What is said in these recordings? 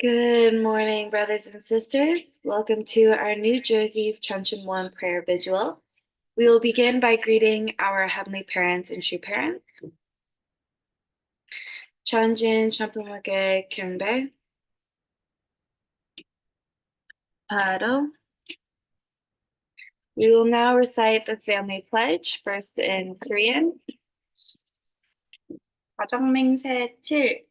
Good morning, brothers and sisters. Welcome to our New Jersey's Cheon prayer vigil. We will begin by greeting our heavenly parents and true parents. Cheonjin Champumake Kyunbae. Paro. We will now recite the family pledge, first in Korean. 가정맹세 7.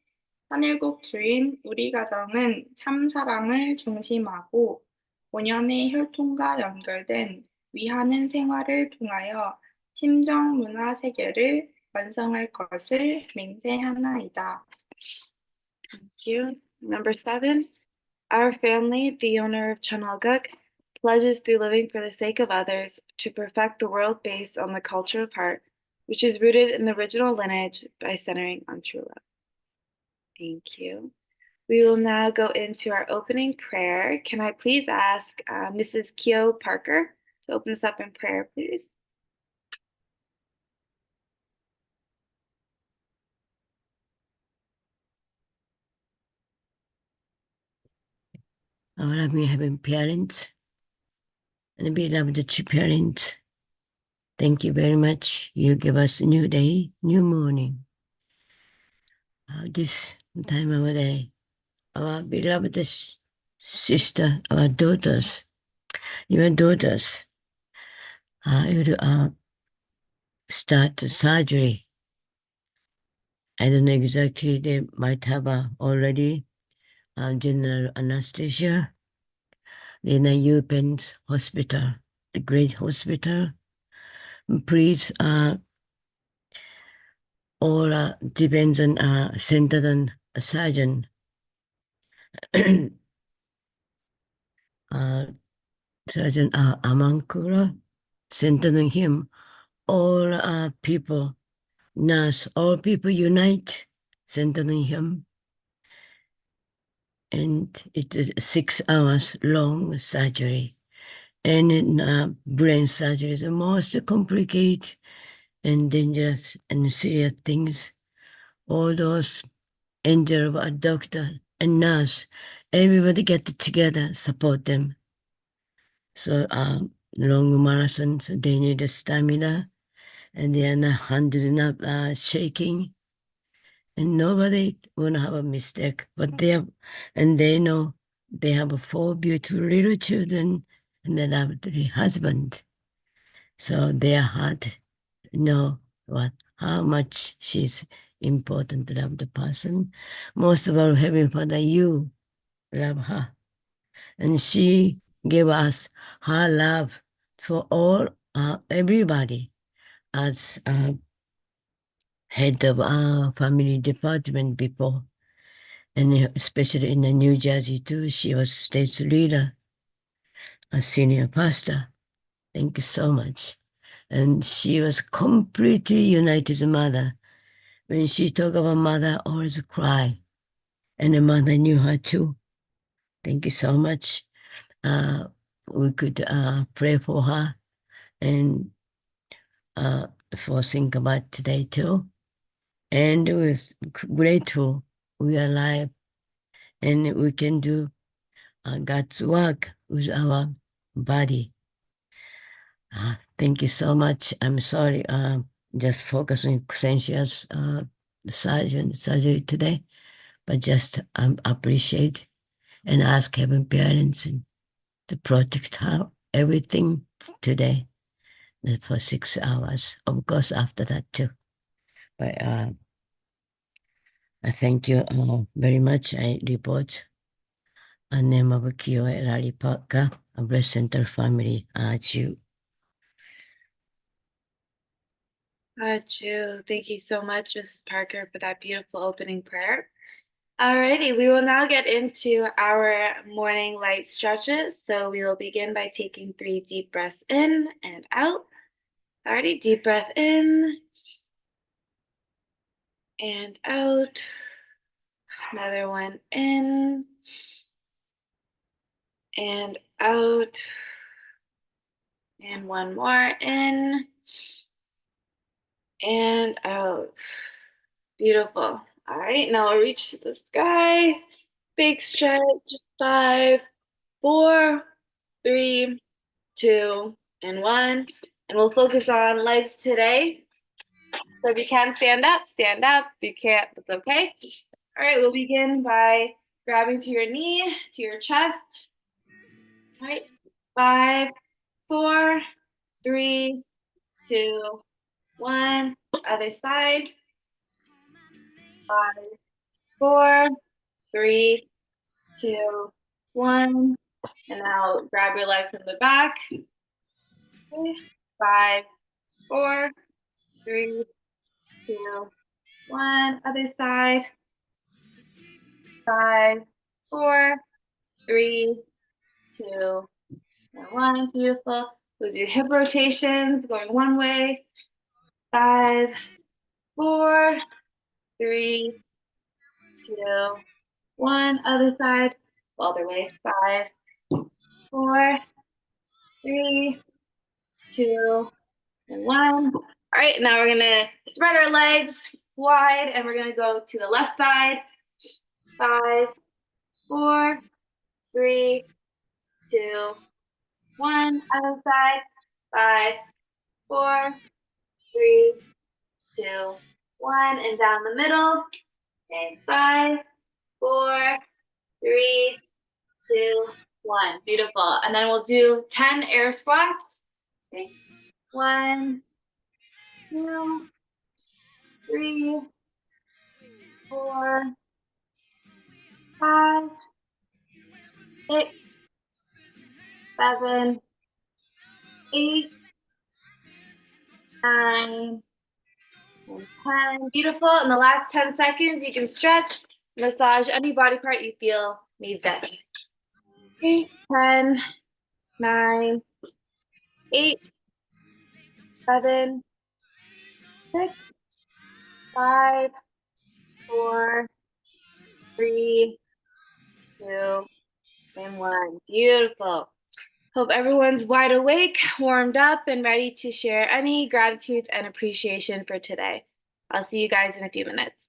하늘국 주인 우리 가정은 참 사랑을 중심하고 본연의 혈통과 연결된 위하는 생활을 통하여 심정 문화 세계를 완성할 것을 맹세하나이다. Thank you. Number 7. Our family, the owner of Cheonalguk, pledges through living for the sake of others to perfect the world based on the culture of heart, which is rooted in the original lineage by centering on true love. Thank you. We will now go into our opening prayer. Can I please ask Mrs. Kyo Parker to open us up in prayer, please? Our loving heavenly parents and beloved true parents, thank you very much. You give us a new day, new morning. This time of the day, our beloved sister, our daughters, your daughters, will start surgery. I don't know exactly, they might have already general anesthesia. In a UPenn's hospital, a great hospital. Please, all depends on centered on a surgeon. Surgeon Amankura, centered on him. All people, nurse, all people unite, centered on him. And it's a 6 hours long surgery. And in brain surgery is the most complicated and dangerous and serious things. All those angel of a doctor and nurse, everybody get together, support them. So long marathons, they need stamina, and their hands is not shaking, and nobody wanna have a mistake. But they know they have 4 beautiful little children, and they have 3 husbands. So their heart know how much she's important to love the person. Most of all, Heavenly Father, you love her. And she gave us her love for all, everybody as head of our family department before. And especially in New Jersey too, she was state leader, a senior pastor. Thank you so much. And she was completely united mother. When she talked about mother, always cry. And the mother knew her too. Thank you so much. We could pray for her and for think about today too. And we're grateful we are alive and we can do God's work with our body. Thank you so much. I'm sorry, just focusing Xenxia's surgery today, but just appreciate and ask Heaven parents to protect her everything today for 6 hours. Of course, after that too. But I thank you very much. I report a name of Kyo Rally Parker, a breast center family, Ju. Thank you so much, Mrs. Parker, for that beautiful opening prayer. Alrighty, we will now get into our morning light stretches. So we will begin by taking 3 deep breaths in and out. Alrighty, deep breath in and out. Another one in and out. And one more in and out. Beautiful. All right, now I'll reach to the sky. Big stretch. 5, 4, 3, 2, and 1. And we'll focus on legs today. So if you can stand up, stand up. If you can't, that's okay. All right, we'll begin by grabbing to your knee, to your chest. All right, 5, 4, 3, 2, 1. Other side. 5, 4, 3, 2, 1. And now grab your leg from the back. Okay. 5, 4, 3, 2, 1. Other side. 5, 4, 3, 2, and 1. Beautiful. We'll do hip rotations going one way. 5, 4, 3, 2, 1. Other side. Other way. 5, 4, 3, 2, and 1. All right, now we're gonna spread our legs wide and we're gonna go to the left side. 5, 4, 3, 2, 1. Other side. 5, 4, 3, 2, 1. And down the middle. Okay, 5, 4, 3, 2, 1. Beautiful. And then we'll do 10 air squats. Okay. 1, 2, 3, 4, 5, 6, 7, 8, 9, and 10. Beautiful. In the last 10 seconds, you can stretch, massage any body part you feel needs it. Okay, 10, 9, 8, 7, 6, 5, 4, 3, 2, and 1. Beautiful. Hope everyone's wide awake, warmed up, and ready to share any gratitudes and appreciation for today. I'll see you guys in a few minutes.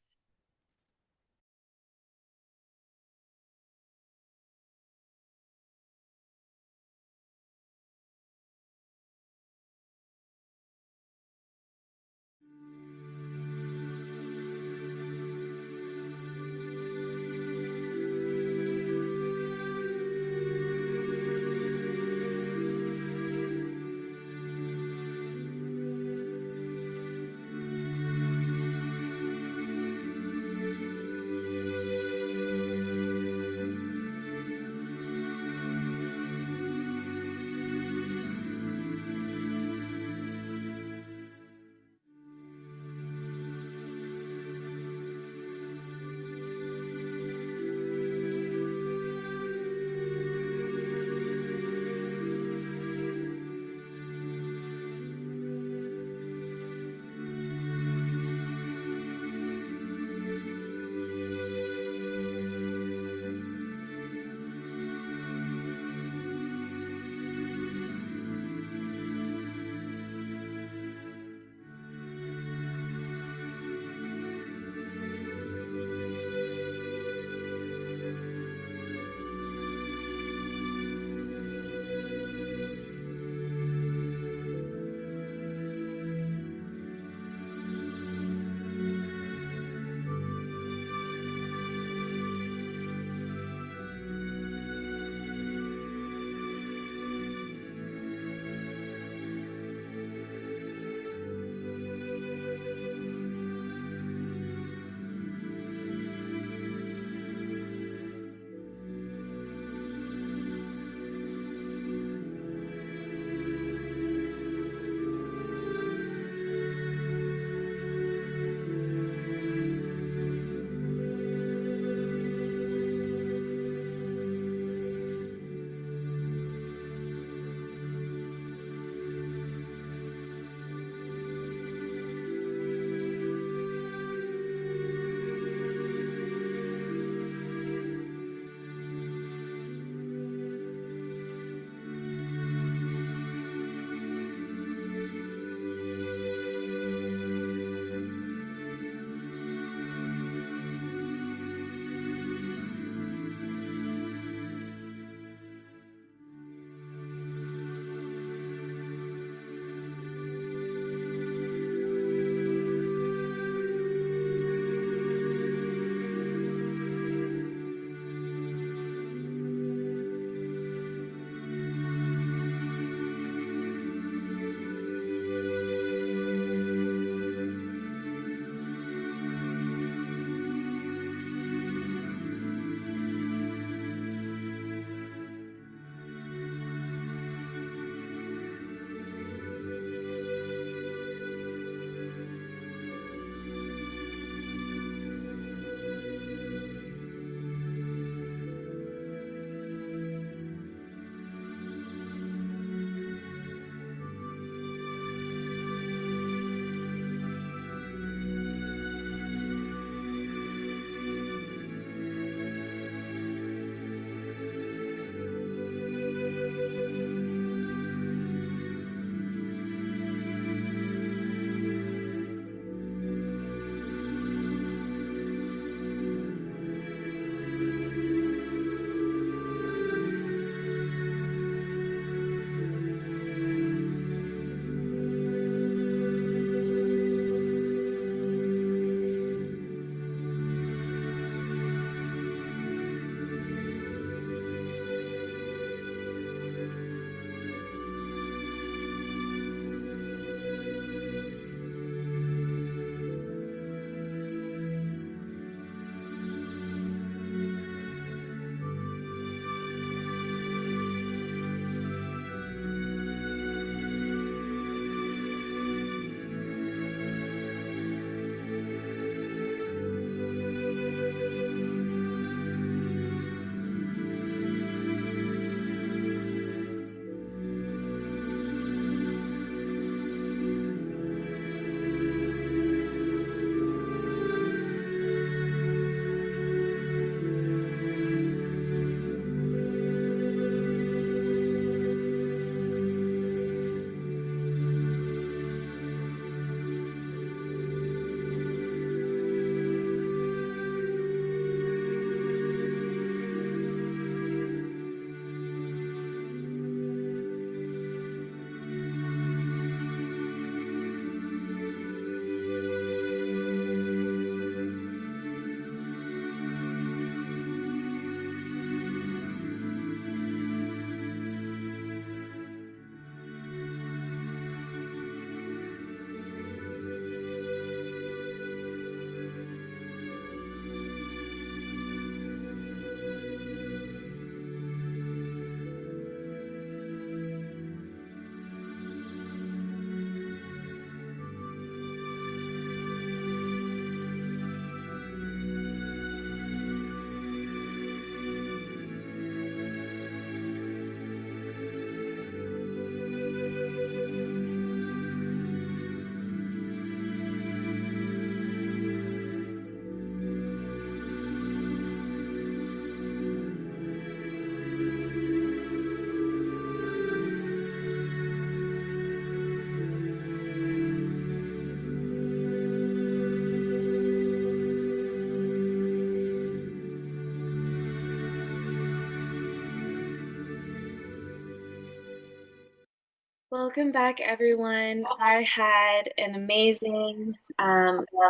Welcome back, everyone. I had an amazing,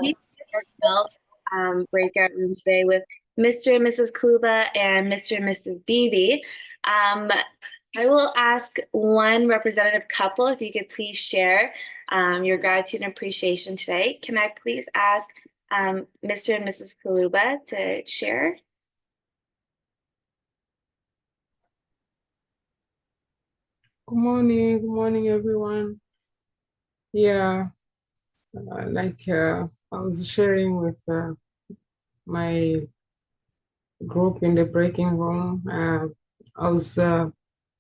deep, heartfelt breakout room today with Mr. and Mrs. Kluba and Mr. and Mrs. Beebe. I will ask one representative couple if you could please share your gratitude and appreciation today. Can I please ask Mr. and Mrs. Kaluba to share? Good morning, everyone. Yeah, I was sharing with my group in the breaking room. I was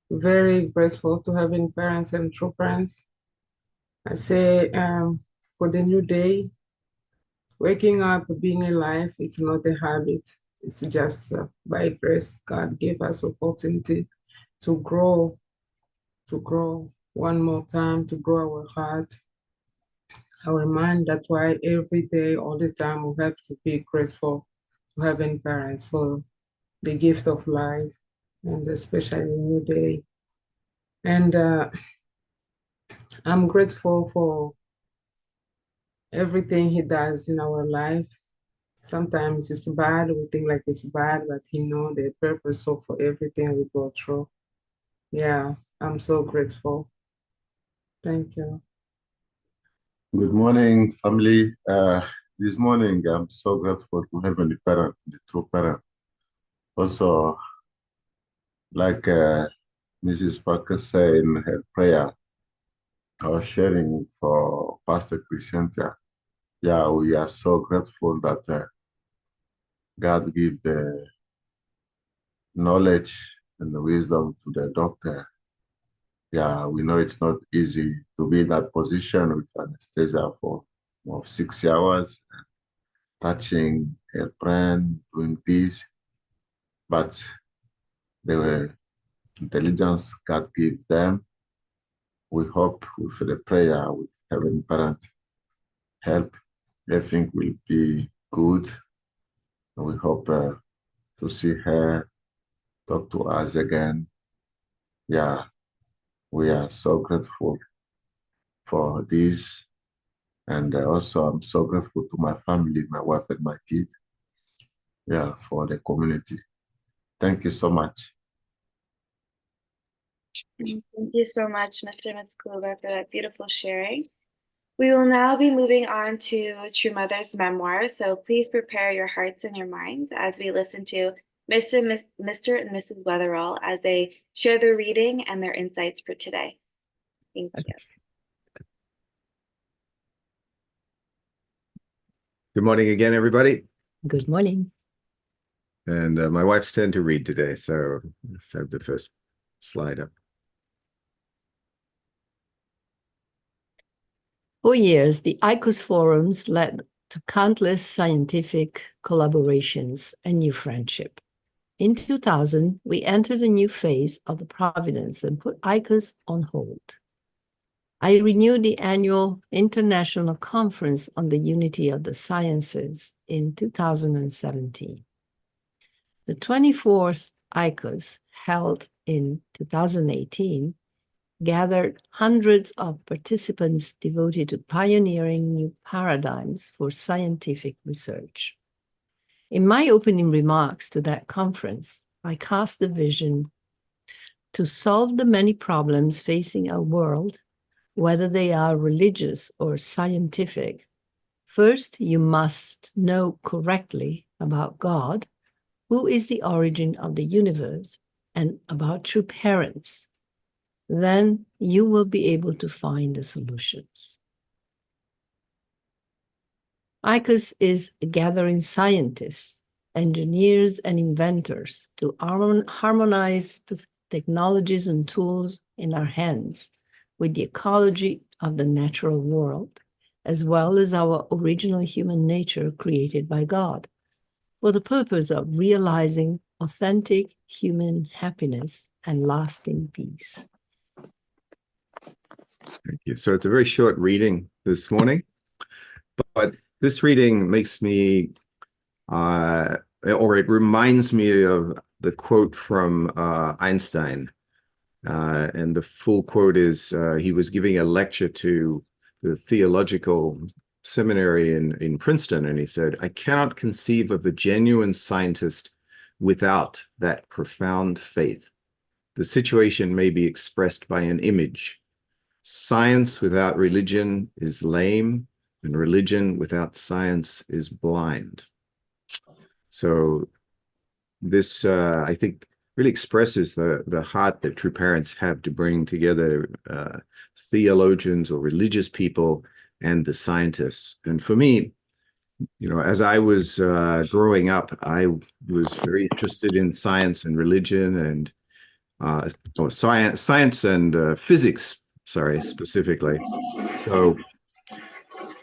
very grateful to having parents and true parents. I say for the new day, waking up, being alive, it's not a habit. It's just by grace, God gave us opportunity to grow one more time, to grow our heart, our mind. That's why every day, all the time, we have to be grateful to having parents for the gift of life, and especially new day. And I'm grateful for everything he does in our life. Sometimes it's bad, we think like it's bad, but he knows the purpose of for everything we go through. Yeah, I'm so grateful. Thank you. Good morning, family. This morning, I'm so grateful to have a parent, the true parent. Also, like Mrs. Parker said in her prayer, I was sharing for Pastor Christiantia. Yeah, we are so grateful that God give the knowledge and the wisdom to the doctor. Yeah, we know it's not easy to be in that position with anesthesia for 6 hours, touching her brain, doing this, but the intelligence God gave them. We hope with the prayer, with Heavenly Parent help, everything will be good. We hope to see her talk to us again. Yeah, we are so grateful for this. And also, I'm so grateful to my family, my wife and my kids. Yeah, for the community. Thank you so much. Thank you so much, Mr. and Ms. Kluber, for that beautiful sharing. We will now be moving on to True Mother's memoir, so please prepare your hearts and your minds as we listen to Mr. and Mrs. Weatherall as they share their reading and their insights for today. Thank you. Good morning again, everybody. Good morning. And my wife's tend to read today, so let's have the first slide up. For years, the ICOS forums led to countless scientific collaborations and new friendship. In 2000, we entered a new phase of the Providence and put ICOS on hold. I renewed the annual International Conference on the Unity of the Sciences in 2017. The 24th ICOS, held in 2018, gathered hundreds of participants devoted to pioneering new paradigms for scientific research. In my opening remarks to that conference, I cast the vision to solve the many problems facing our world, whether they are religious or scientific. First, you must know correctly about God, who is the origin of the universe, and about true parents. Then you will be able to find the solutions. ICOS is gathering scientists, engineers, and inventors to harmonize the technologies and tools in our hands with the ecology of the natural world, as well as our original human nature created by God, for the purpose of realizing authentic human happiness and lasting peace. Thank you. So it's a very short reading this morning, but this reading makes me, or it reminds me of the quote from Einstein, And the full quote is, he was giving a lecture to the theological seminary in Princeton, and he said, "I cannot conceive of a genuine scientist without that profound faith. The situation may be expressed by an image. Science without religion is lame, and religion without science is blind." So this, I think, really expresses the heart that true parents have to bring together theologians or religious people and the scientists. And for me, as I was growing up, I was very interested in science and religion and science and physics, specifically. So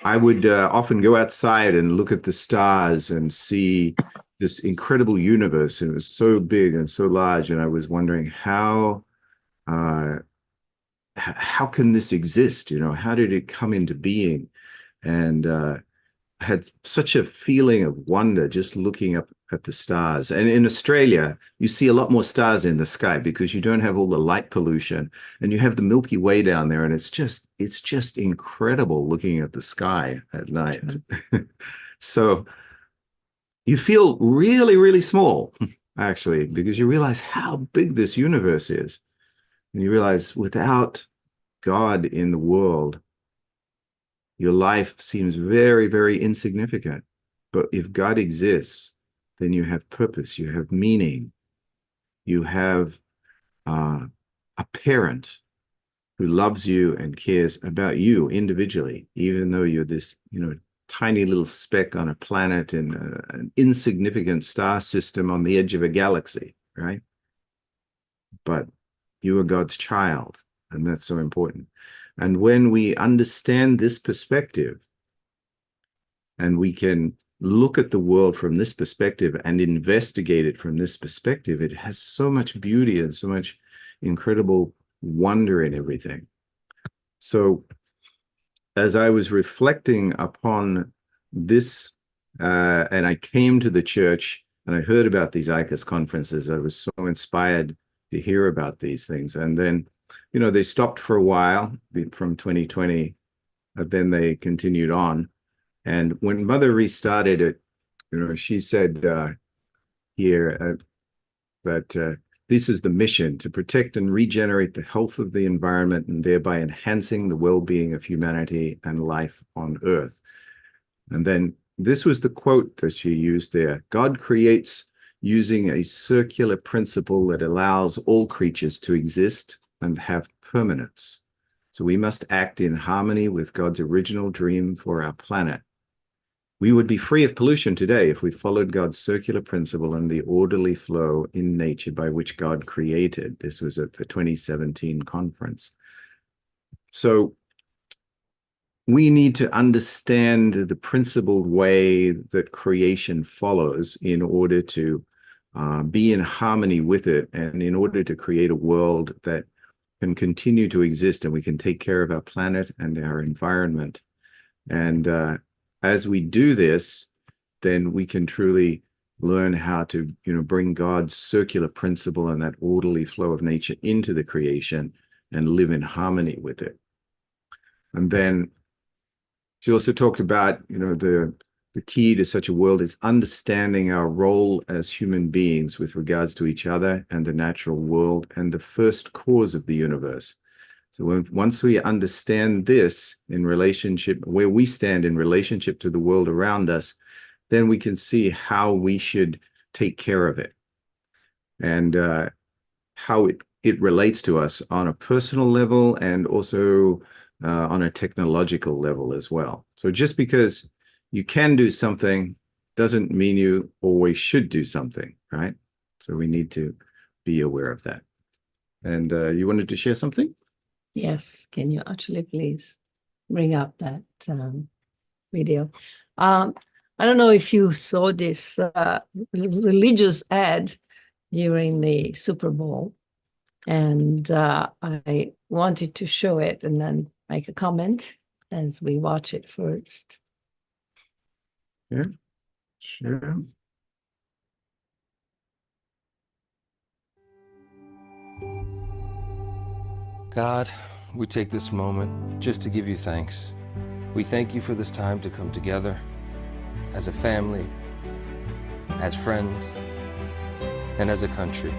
I would often go outside and look at the stars and see this incredible universe. And it was so big and so large. And I was wondering how can this exist? How did it come into being? And I had such a feeling of wonder just looking up at the stars. And in Australia, you see a lot more stars in the sky because you don't have all the light pollution, and you have the Milky Way down there, and it's just incredible looking at the sky at night. So you feel really, really small, actually, because you realize how big this universe is. And you realize without God in the world, your life seems very, very insignificant. But if God exists, then you have purpose, you have meaning, you have a parent who loves you and cares about you individually, even though you're this, tiny little speck on a planet in an insignificant star system on the edge of a galaxy, right? But you are God's child, and that's so important. And when we understand this perspective, and we can look at the world from this perspective and investigate it from this perspective, it has so much beauty and so much incredible wonder in everything. So as I was reflecting upon this, and I came to the church and I heard about these ICUS conferences, I was so inspired to hear about these things. And then, they stopped for a while from 2020, but then they continued on. And when Mother restarted it, she said here that this is the mission: to protect and regenerate the health of the environment and thereby enhancing the well-being of humanity and life on Earth. And then this was the quote that she used there: "God creates using a circular principle that allows all creatures to exist and have permanence. So we must act in harmony with God's original dream for our planet. We would be free of pollution today if we followed God's circular principle and the orderly flow in nature by which God created." This was at the 2017 conference. So we need to understand the principled way that creation follows in order to be in harmony with it, and in order to create a world that can continue to exist and we can take care of our planet and our environment. And as we do this, then we can truly learn how to, bring God's circular principle and that orderly flow of nature into the creation and live in harmony with it. And then she also talked about, the key to such a world is understanding our role as human beings with regards to each other and the natural world and the first cause of the universe. So once we understand this in relationship, where we stand in relationship to the world around us, then we can see how we should take care of it and how it relates to us on a personal level and also on a technological level as well. So just because you can do something doesn't mean you always should do something, right? So we need to be aware of that. And you wanted to share something? Yes, can you actually please bring up that video? I don't know if you saw this religious ad during the Super Bowl, and I wanted to show it and then make a comment as we watch it first. Yeah, sure. God, we take this moment just to give you thanks. We thank you for this time to come together as a family, as friends, and as a country.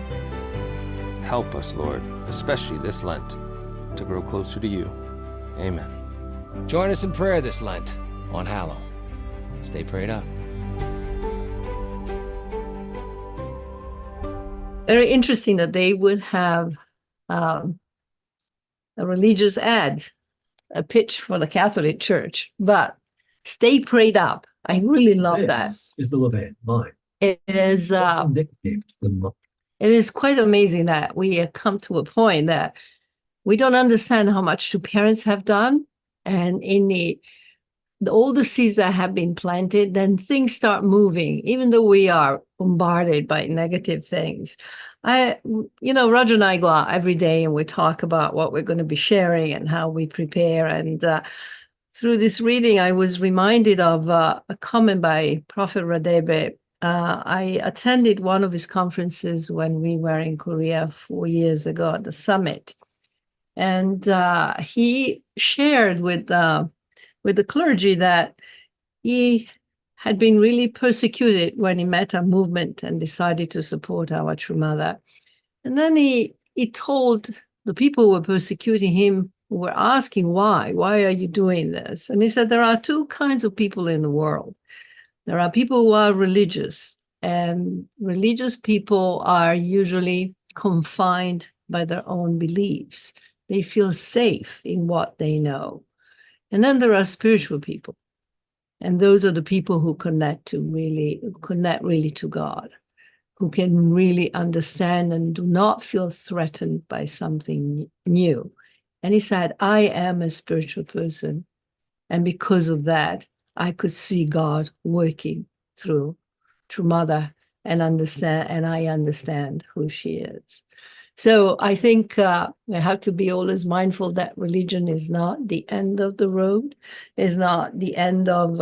Help us, Lord, especially this Lent, to grow closer to you. Amen. Join us in prayer this Lent on Hallow. Stay prayed up. Very interesting that they would have a religious ad, a pitch for the Catholic Church, but stay prayed up. I really love that. This is the Levant Mine. It is Nicknamed the monk. it is quite amazing that we have come to a point that we don't understand how much two parents have done. And in the older seeds that have been planted, then things start moving, even though we are bombarded by negative things. Roger and I go out every day and we talk about what we're going to be sharing and how we prepare. And through this reading, I was reminded of a comment by Prophet Radebe. I attended one of his conferences when we were in Korea 4 years ago at the summit. And he shared with the clergy that he had been really persecuted when he met a movement and decided to support our true mother. And then he told the people who were persecuting him, who were asking why are you doing this? And he said, there are two kinds of people in the world. There are people who are religious, and religious people are usually confined by their own beliefs. They feel safe in what they know. And then there are spiritual people. And those are the people who connect really to God, who can really understand and do not feel threatened by something new. And he said, I am a spiritual person. And because of that, I could see God working through Mother and I understand who she is. So I think we have to be always mindful that religion is not the end of the road, is not the end of,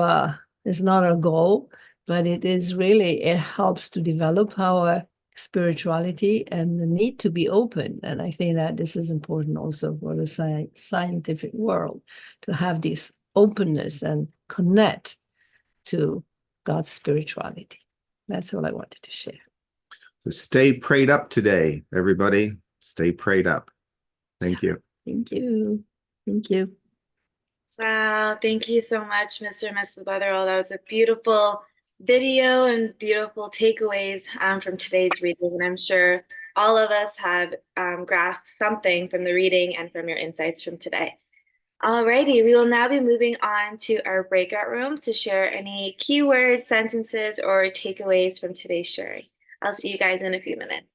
is not our goal, but it helps to develop our spirituality and the need to be open. And I think that this is important also for the scientific world, to have this openness and connect to God's spirituality. That's all I wanted to share. So stay prayed up today, everybody. Stay prayed up. Thank you. Thank you. Thank you. Wow, thank you so much, Mr. and Mrs. Weatherall. That was a beautiful video and beautiful takeaways from today's reading. And I'm sure all of us have grasped something from the reading and from your insights from today. Alrighty, we will now be moving on to our breakout rooms to share any keywords, sentences, or takeaways from today's sharing. I'll see you guys in a few minutes.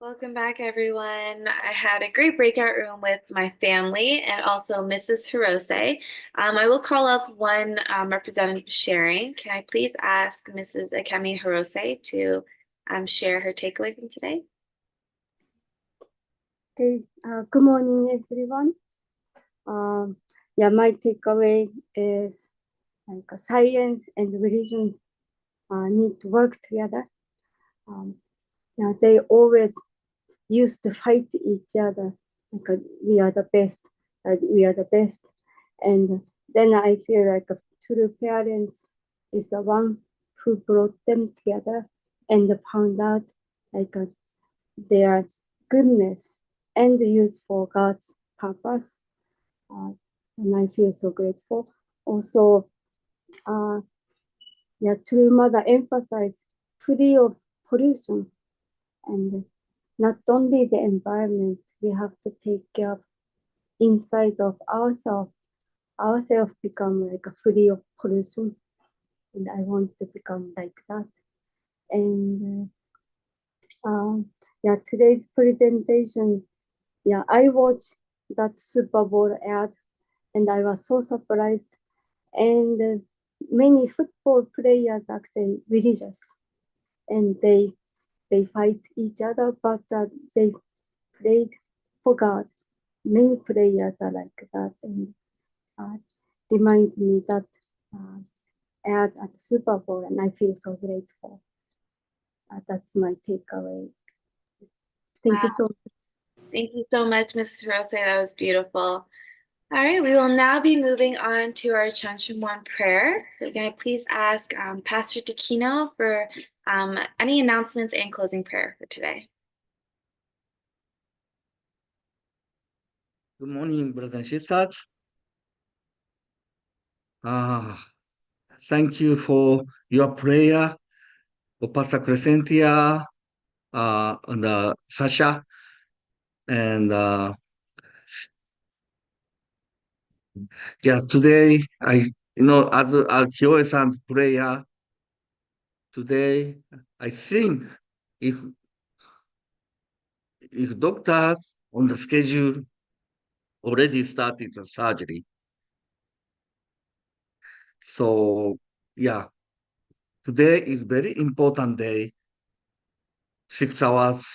Welcome back, everyone. I had a great breakout room with my family and also Mrs. Hirose. I will call up one representative sharing. Can I please ask Mrs. Akemi Hirose to share her takeaway from today? Okay, good morning, everyone. Yeah, my takeaway is like science and religion need to work together. Yeah, they always used to fight each other. Like we are the best, we are the best. And then I feel like true parents is the one who brought them together and found out like their goodness and use for God's purpose. And I feel so grateful. Also, yeah, true mother emphasize free of pollution, and not only the environment, we have to take care of inside of ourselves. Ourselves become like free of pollution, and I want to become like that. And yeah, today's presentation, yeah, I watched that Super Bowl ad, and I was so surprised. And many football players actually religious, and they fight each other, but they prayed for God. Many players are like that, and reminds me that at Super Bowl, and I feel so grateful. That's my takeaway. Thank you so much. Thank you so much, Mrs. Hirose. That was beautiful. All right, we will now be moving on to our Chanshimwan prayer. So can I please ask Pastor Takino for any announcements and closing prayer for today? Good morning, brothers and sisters. Thank you for your prayer, for Pastor Crescentia and Sasha. And yeah, today as Kyoe-san's prayer, today I think if doctors on the schedule already started the surgery. So yeah, today is very important day, 6 hours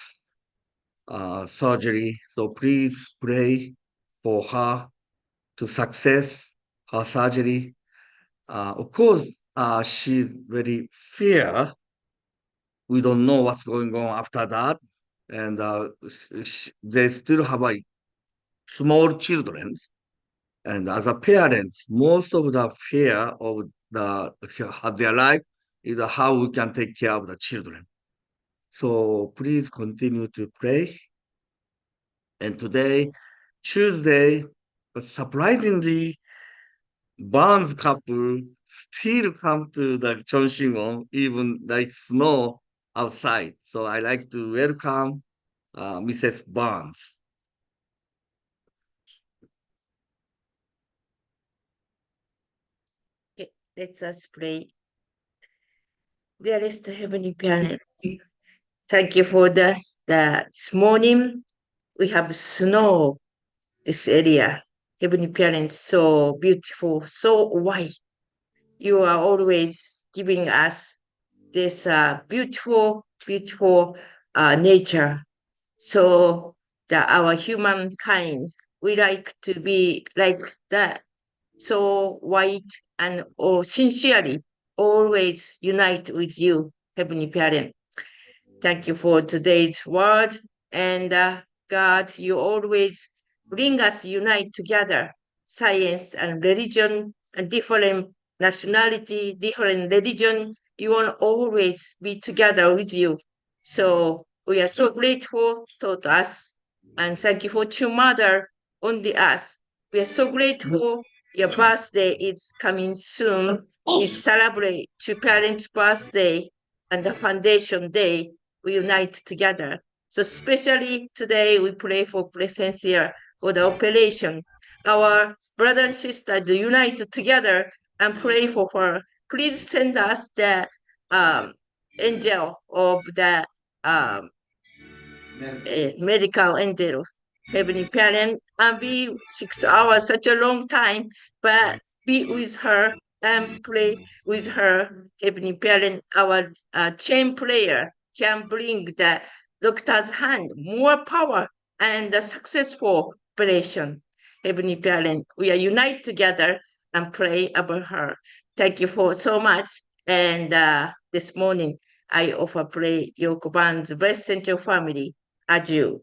surgery. So please pray for her to success her surgery. Of course, she's very fear. We don't know what's going on after that. And they still have small children. And as a parents, most of the fear of their life is how we can take care of the children. So please continue to pray. And today, Tuesday, surprisingly, Barnes couple still come to the Chonshingon, even like snow outside. So I like to welcome Mrs. Barnes. Okay, let us pray. Dearest Heavenly Parent, thank you for this morning. We have snow this area. Heavenly Parent, so beautiful, so white. You are always giving us this beautiful nature. So that our humankind, we like to be like that. So white and sincerely always unite with you, Heavenly Parent. Thank you for today's word. And God, you always bring us unite together, science and religion and different nationality, different religion. You want to always be together with you. So we are so grateful to us. And thank you for true mother on the us. We are so grateful. Your birthday is coming soon. We celebrate two parents' birthday and the foundation day. We unite together. So especially today, we pray for Presencia for the operation. Our brother and sister unite together and pray for her. Please send us the angel of the medical angel, heavenly parent, and be 6 hours, such a long time, but be with her and pray with her, heavenly parent. Our chain prayer can bring the doctor's hand more power and a successful operation. Heavenly parent, we are unite together and pray about her. Thank you for so much. And this morning, I offer pray Yokoban's Breast Center family. Adieu.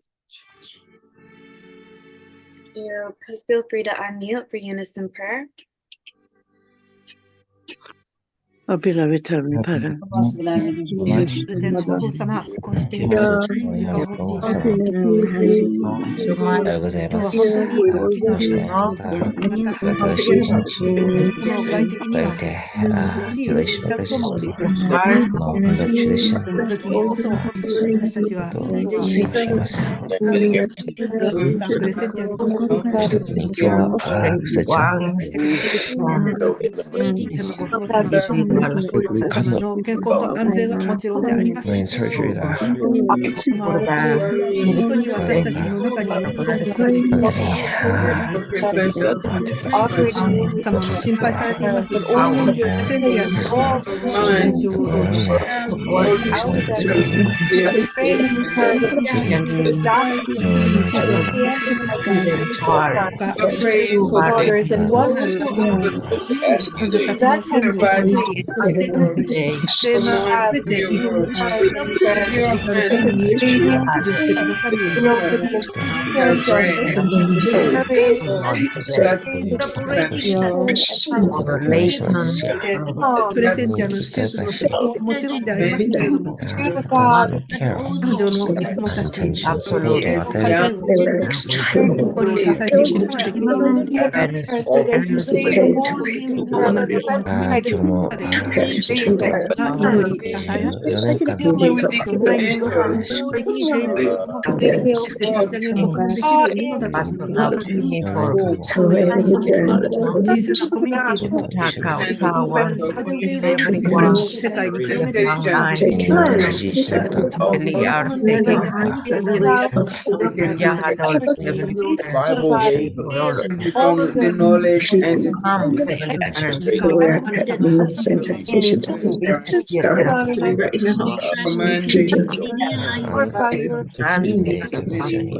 Please feel free to unmute for unison prayer. Our beloved Heavenly Father, すべてのお父様、こうして時間を持ち、your mind 今日は本当に昨日のまたこの外的には美しいイラストも時にこそ私たちは今日はプレゼントやしてくれているご父様の健康と安全はもちろんであります。本当に私たちの中には様も心配されています。センティアの勉強をどうぞ。プレゼンティアの施設の手ももちろんでありますけれども、彼女の子供たち、体をここに支えていくことができるように、祈り、支え合って、毎日的に礼儀を差し上げることができるようにのだと思います。小さなコミュニティでも、世界に広めていく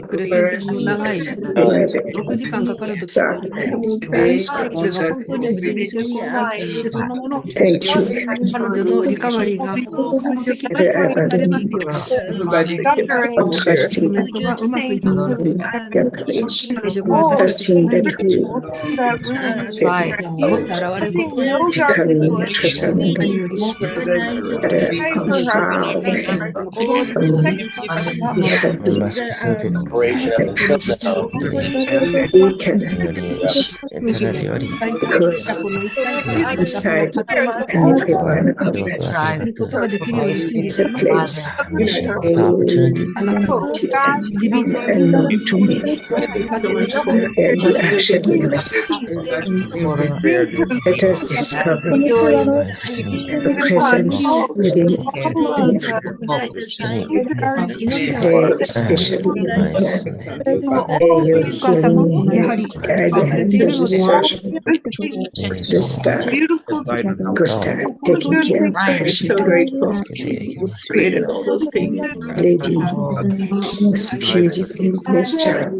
プレゼンティングの長い6時間かかるとき、それが本当に無事に成功してそのもの彼女のリカバリーが完璧にされますように、コメントがうまくいくので、彼女が私たちの前にもっと現れることが何よりも子供たちのことができるように信じています。あなたの日々というのをかけると let us discover the presence within today, especially your healing guidance and research. The star, Gustav, taking care of her, she's grateful. Lady, most beautiful, this child.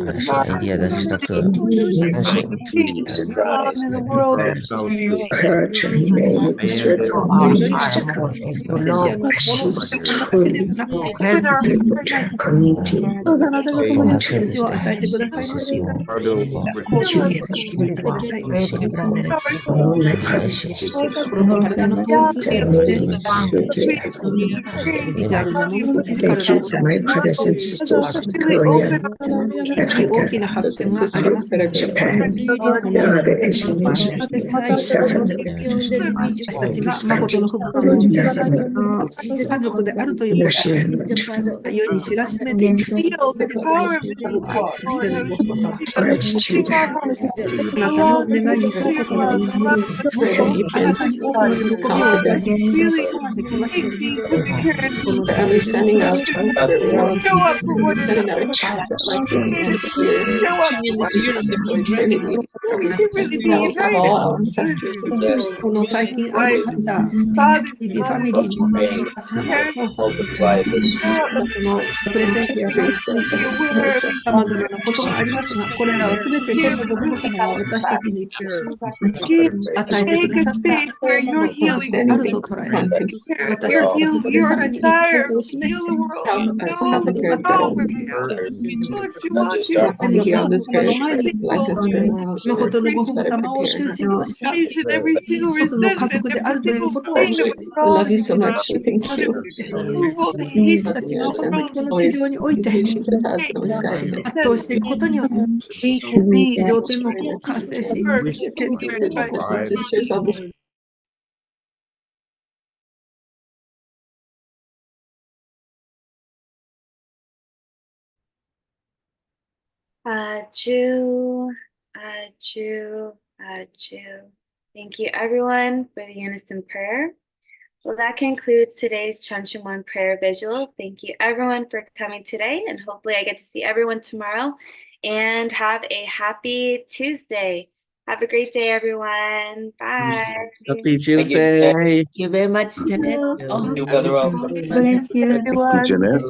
Her to remain with this years to come. She was truly able to community. All my brothers and sisters, thank you for my brothers and sisters in Korea, Africa, Japan, the other Asian nations, South America, 私たちが誠の福音を中心に家族であるということを世に知らしめていく。 Feel the power of this love, Lord. How あなたの願いに沿うことができます。もっとあなたに多くの喜びをお出しすることができますように。この地上で show up for one another. Show up for one another. We can really be united. この最近ある方、ファミリーのプレゼントやさまざまなことがありますが、これらはすべて天のご父様が私たちに与えてくださったものであると捉え、私たちがそこでさらに生き方を示して、天の前に誠のご父様を中心とした一つの家族であるということを私たちが本当にこの地上において圧倒していくことによって地上天国を完成し、天上天国を完成し、Aju, aju, aju. Thank you, everyone, for the unison prayer. Well, that concludes today's Cheon One prayer visual. Thank you, everyone, for coming today, and hopefully I get to see everyone tomorrow. And have a happy Tuesday. Have a great day, everyone. Bye. Happy Tuesday. Thank you very much, Janet. Bless you. Janet.